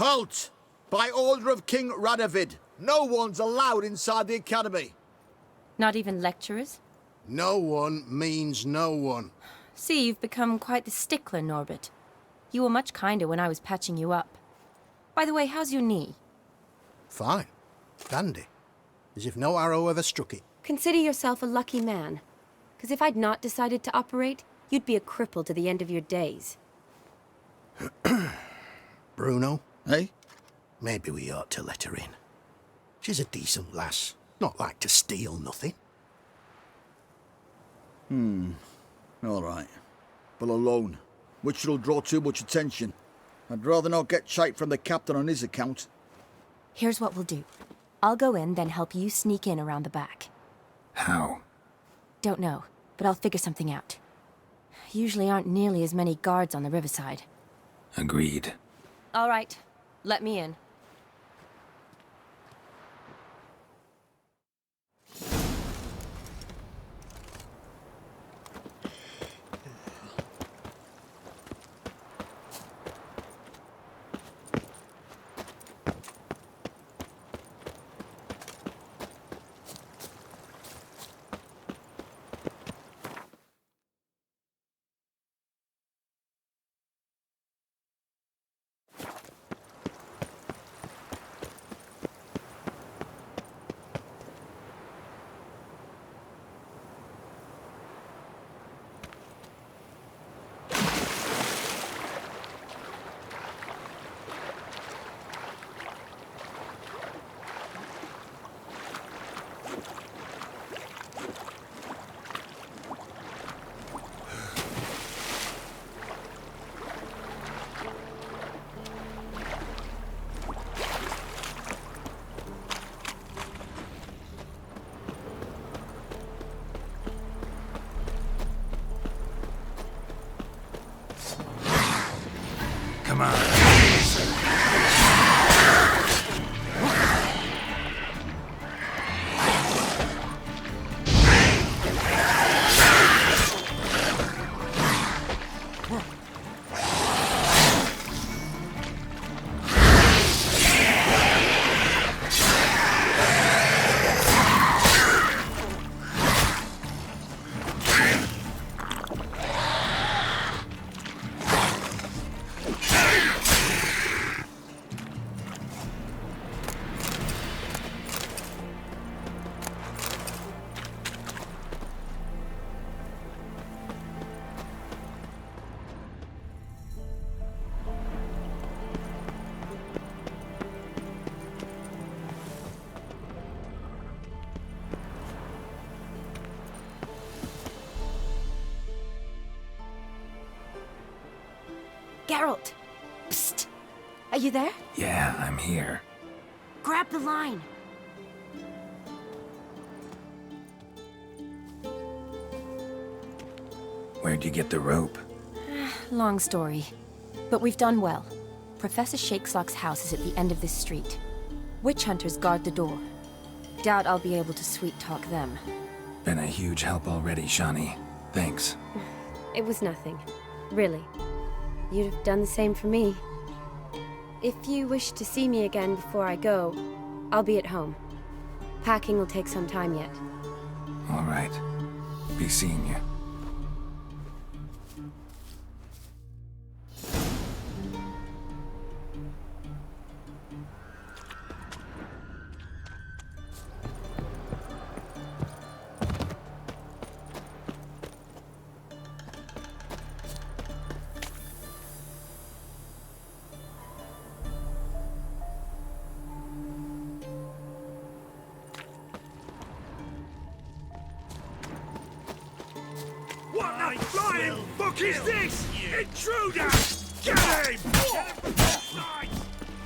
Halt! By order of King Radovid, no one's allowed inside the academy. Not even lecturers? No one means no one. See, you've become quite the stickler, Norbert. You were much kinder when I was patching you up. By the way, how's your knee? Fine. Dandy. As if no arrow ever struck it. Consider yourself a lucky man. Because if I'd not decided to operate, you'd be a cripple to the end of your days. Bruno? Eh? Maybe we ought to let her in. She's a decent lass. Not like to steal nothing. All right. But alone, which will draw too much attention. I'd rather not get shite from the captain on his account. Here's what we'll do. I'll go in, then help you sneak in around the back. How? Don't know, but I'll figure something out. Usually aren't nearly as many guards on the riverside. Agreed. All right, let me in. Come on. Geralt! Psst! Are you there? Yeah, I'm here. Grab the line! Where'd you get the rope? Long story. But we've done well. Professor Shakeslock's house is at the end of this street. Witch hunters guard the door. Doubt I'll be able to sweet-talk them. Been a huge help already, Shani. Thanks. It was nothing. Really. You'd have done the same for me. If you wish to see me again before I go, I'll be at home. Packing will take some time yet. All right. Be seeing you. What the flying fuck is this? Intruder! Get him! Right.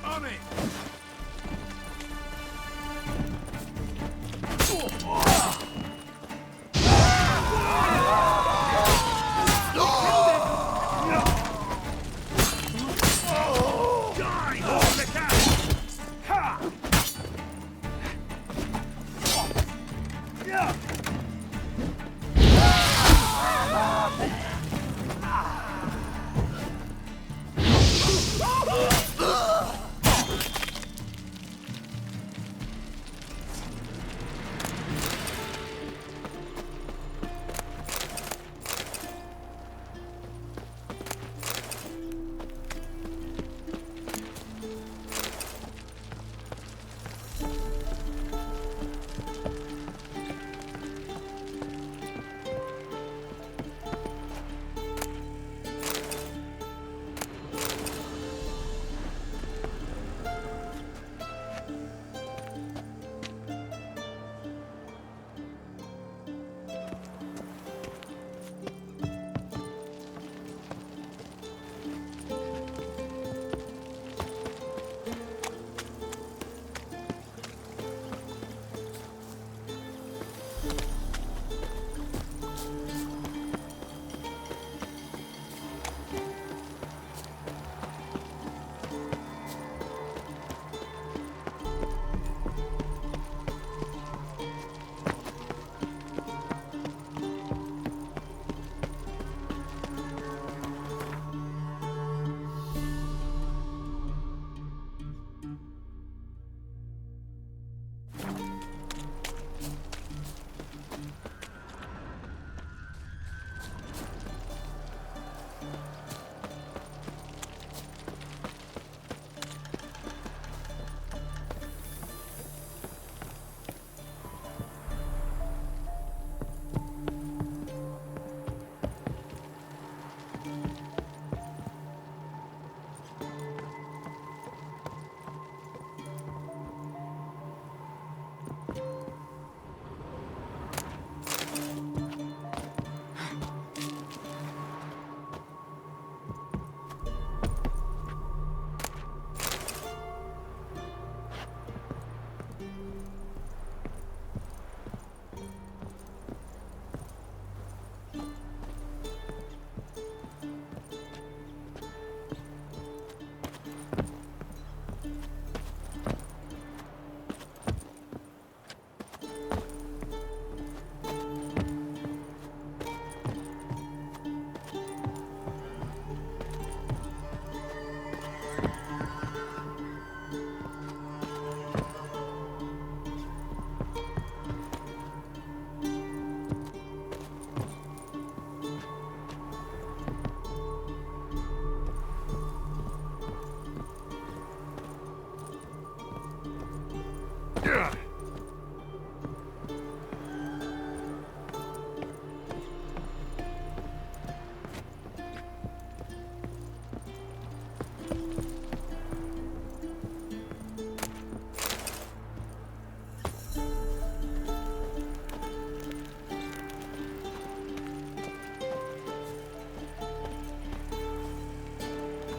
On it! Die, on the cat! Ha! Yeah!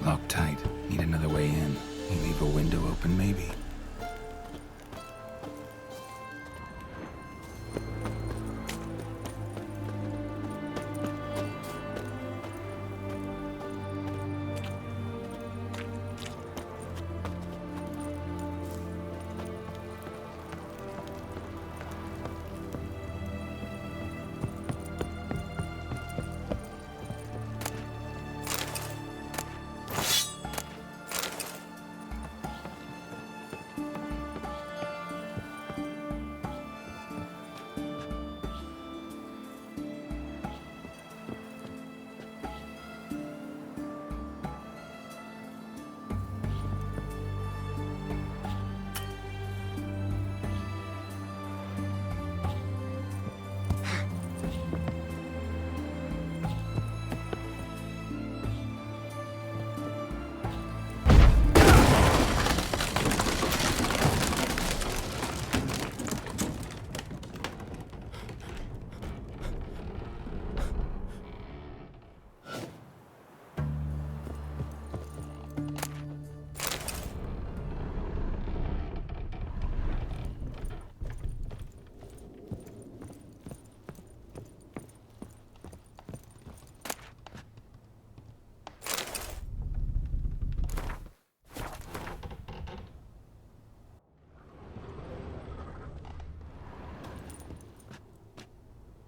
Locked tight. Need another way in. You leave a window open, maybe?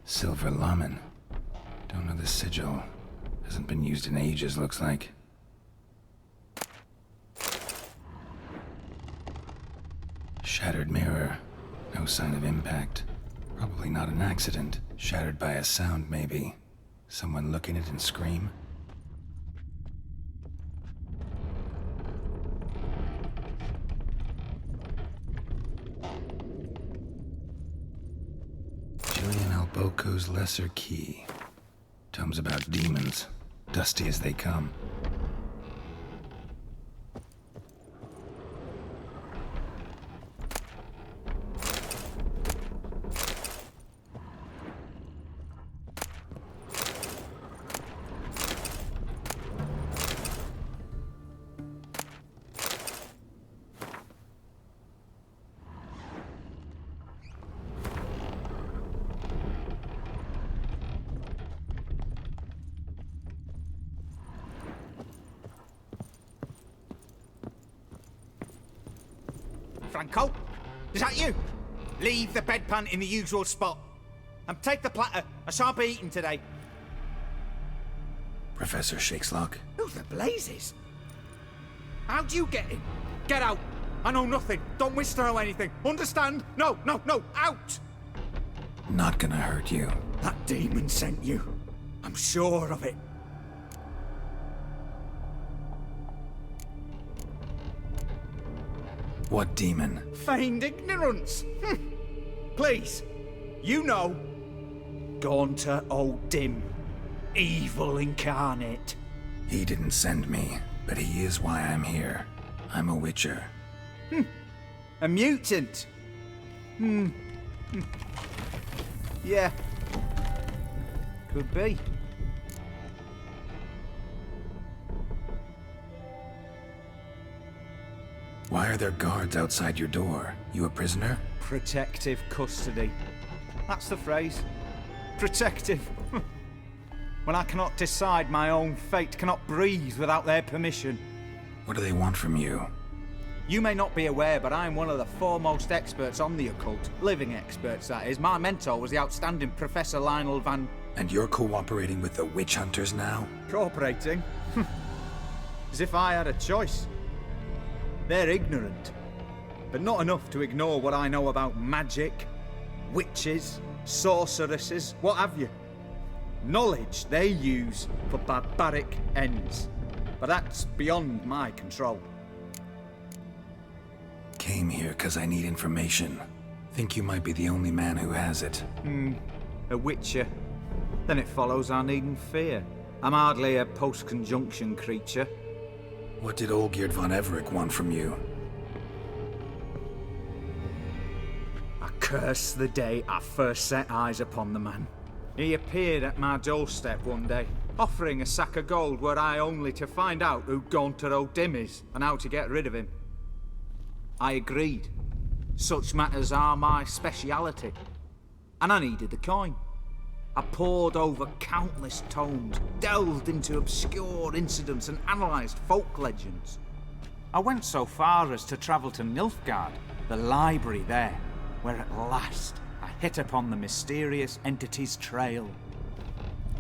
Silver Lamen. Don't know the sigil. Hasn't been used in ages, looks like. Shattered mirror. No sign of impact. Probably not an accident. Shattered by a sound, maybe. Someone look in it and scream. Boko's Lesser Key. Tomes about demons, dusty as they come. Franco? Is that you? Leave the bedpan in the usual spot. And take the platter. I shan't be eating today. Professor Shakeslock? Who the blazes? How'd you get in? Get out. I know nothing. Don't wish to know anything. Understand? No, out! Not gonna hurt you. That demon sent you. I'm sure of it. What demon? Feigned ignorance. Please, you know. Gaunter O'Dimm. Evil incarnate. He didn't send me, but he is why I'm here. I'm a witcher. A mutant. Yeah. Could be. Why are there guards outside your door? You a prisoner? Protective custody. That's the phrase. Protective. When I cannot decide my own fate, cannot breathe without their permission. What do they want from you? You may not be aware, but I'm one of the foremost experts on the occult. Living experts, that is. My mentor was the outstanding Professor Lionel van... And you're cooperating with the witch hunters now? Cooperating? As if I had a choice. They're ignorant, but not enough to ignore what I know about magic, witches, sorceresses, what have you. Knowledge they use for barbaric ends, but that's beyond my control. Came here because I need information. Think you might be the only man who has it. A witcher. Then it follows I needn't fear. I'm hardly a post-conjunction creature. What did Olgierd von Everec want from you? I curse the day I first set eyes upon the man. He appeared at my doorstep one day, offering a sack of gold were I only to find out who Gaunter O'Dimm is and how to get rid of him. I agreed. Such matters are my speciality. And I needed the coin. I pored over countless tomes, delved into obscure incidents and analysed folk legends. I went so far as to travel to Nilfgaard, the library there, where at last I hit upon the mysterious entity's trail.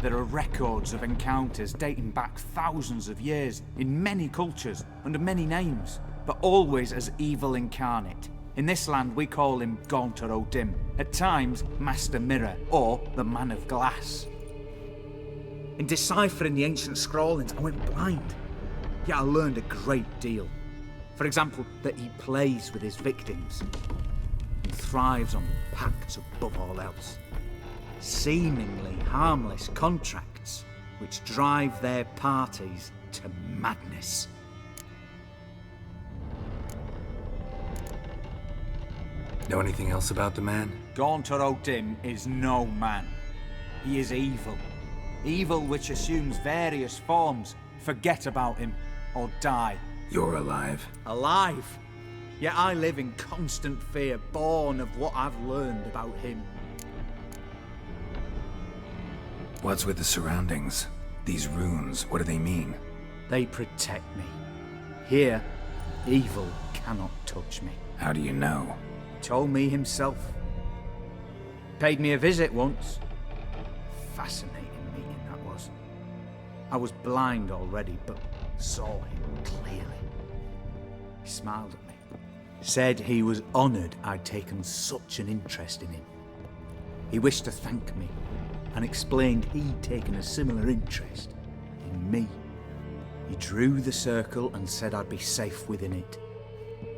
There are records of encounters dating back thousands of years in many cultures, under many names, but always as evil incarnate. In this land we call him Gaunter O'Dimm, at times Master Mirror, or the Man of Glass. In deciphering the ancient scrawlings, I went blind. Yet I learned a great deal. For example, that he plays with his victims and thrives on pacts above all else. Seemingly harmless contracts which drive their parties to madness. Know anything else about the man? Gaunter O'Dimm is no man. He is evil. Evil which assumes various forms. Forget about him, or die. You're alive. Alive? Yet I live in constant fear, born of what I've learned about him. What's with the surroundings? These runes, what do they mean? They protect me. Here, evil cannot touch me. How do you know? Told me himself. Paid me a visit once. Fascinating meeting that was. I was blind already, but saw him clearly. He smiled at me. Said he was honoured I'd taken such an interest in him. He wished to thank me, and explained he'd taken a similar interest in me. He drew the circle and said I'd be safe within it.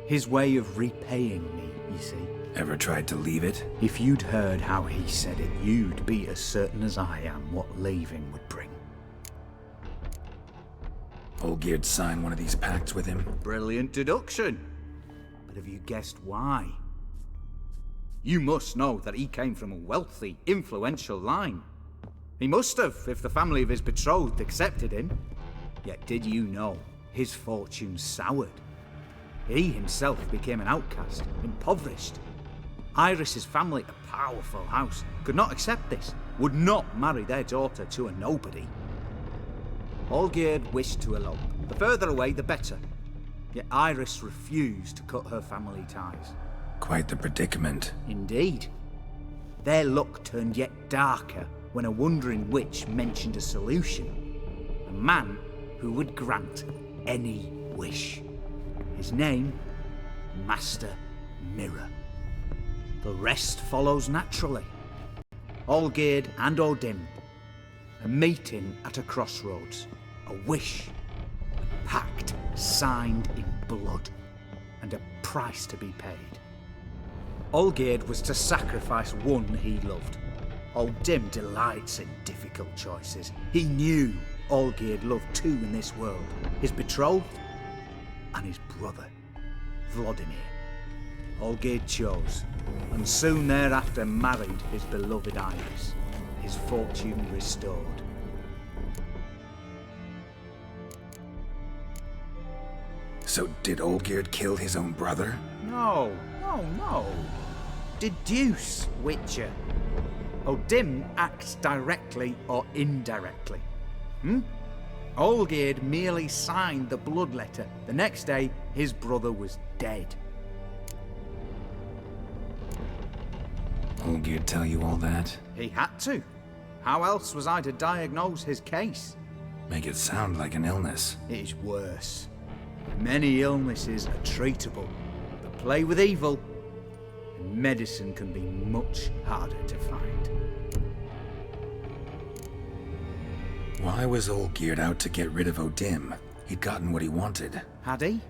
His way of repaying me, you see. Ever tried to leave it? If you'd heard how he said it, you'd be as certain as I am what leaving would bring. Olgierd signed one of these pacts with him? Brilliant deduction. But have you guessed why? You must know that he came from a wealthy, influential line. He must have, if the family of his betrothed accepted him. Yet did you know his fortune soured? He himself became an outcast, impoverished. Iris's family, a powerful house, could not accept this, would not marry their daughter to a nobody. Olgierd wished to elope. The further away, the better. Yet Iris refused to cut her family ties. Quite the predicament. Indeed. Their luck turned yet darker when a wandering witch mentioned a solution. A man who would grant any wish. His name, Master Mirror. The rest follows naturally. Olgierd and O'Dimm, a meeting at a crossroads, a wish, a pact signed in blood, and a price to be paid. Olgierd was to sacrifice one he loved. O'Dimm delights in difficult choices. He knew Olgierd loved two in this world, his betrothed and his brother, Vladimir. Olgierd chose, and soon thereafter married his beloved Iris, his fortune restored. So did Olgierd kill his own brother? No. Deduce, Witcher. O'Dimm acts directly or indirectly. Olgierd merely signed the blood letter. The next day, his brother was dead. Olgierd tell you all that? He had to. How else was I to diagnose his case? Make it sound like an illness. It is worse. Many illnesses are treatable, but play with evil, and medicine can be much harder to find. Why was Olgierd out to get rid of O'Dimm? He'd gotten what he wanted. Had he?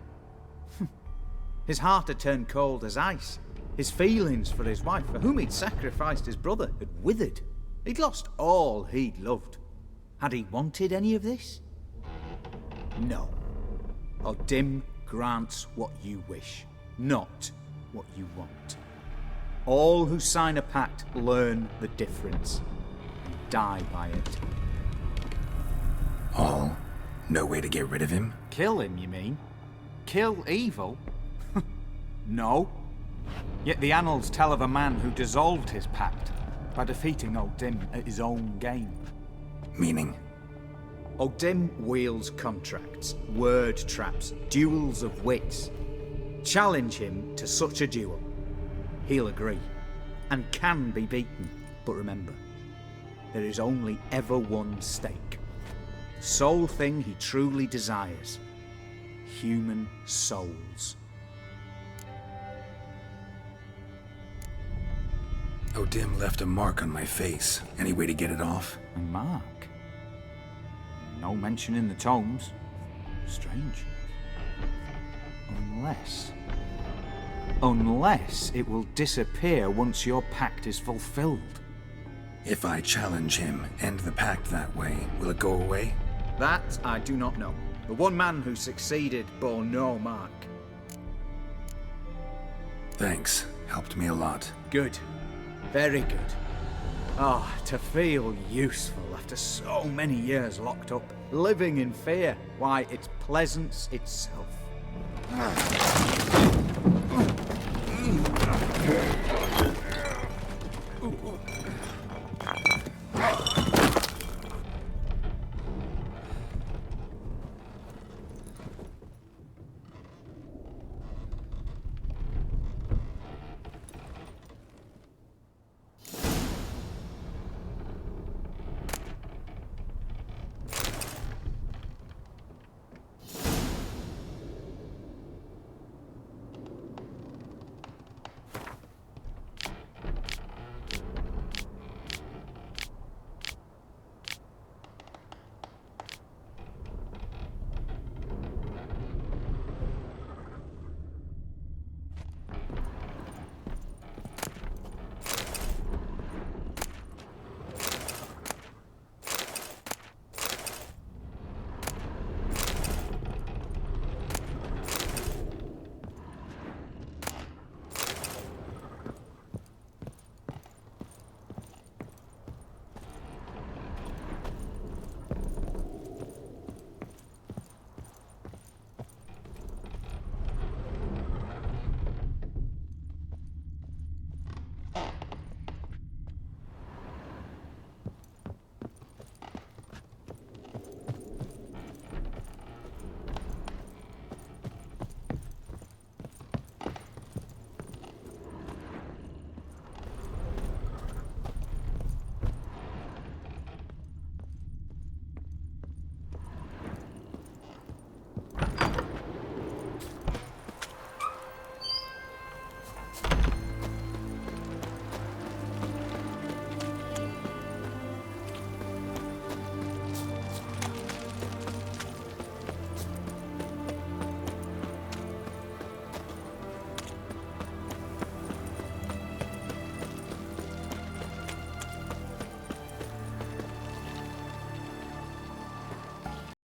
His heart had turned cold as ice. His feelings for his wife, for whom he'd sacrificed his brother, had withered. He'd lost all he'd loved. Had he wanted any of this? No. O'Dimm grants what you wish, not what you want. All who sign a pact learn the difference and die by it. All? No way to get rid of him? Kill him, you mean? Kill evil? No. Yet the annals tell of a man who dissolved his pact by defeating O'Dimm at his own game. Meaning? O'Dimm wields contracts, word traps, duels of wits. Challenge him to such a duel. He'll agree, and can be beaten. But remember, there is only ever one stake. The sole thing he truly desires. Human souls. O'Dimm left a mark on my face. Any way to get it off? A mark? No mention in the tomes. Strange. Unless it will disappear once your pact is fulfilled. If I challenge him, end the pact that way, will it go away? That I do not know. The one man who succeeded bore no mark. Thanks. Helped me a lot. Good. Very good. Ah, to feel useful after so many years locked up, living in fear. Why, it's pleasance itself.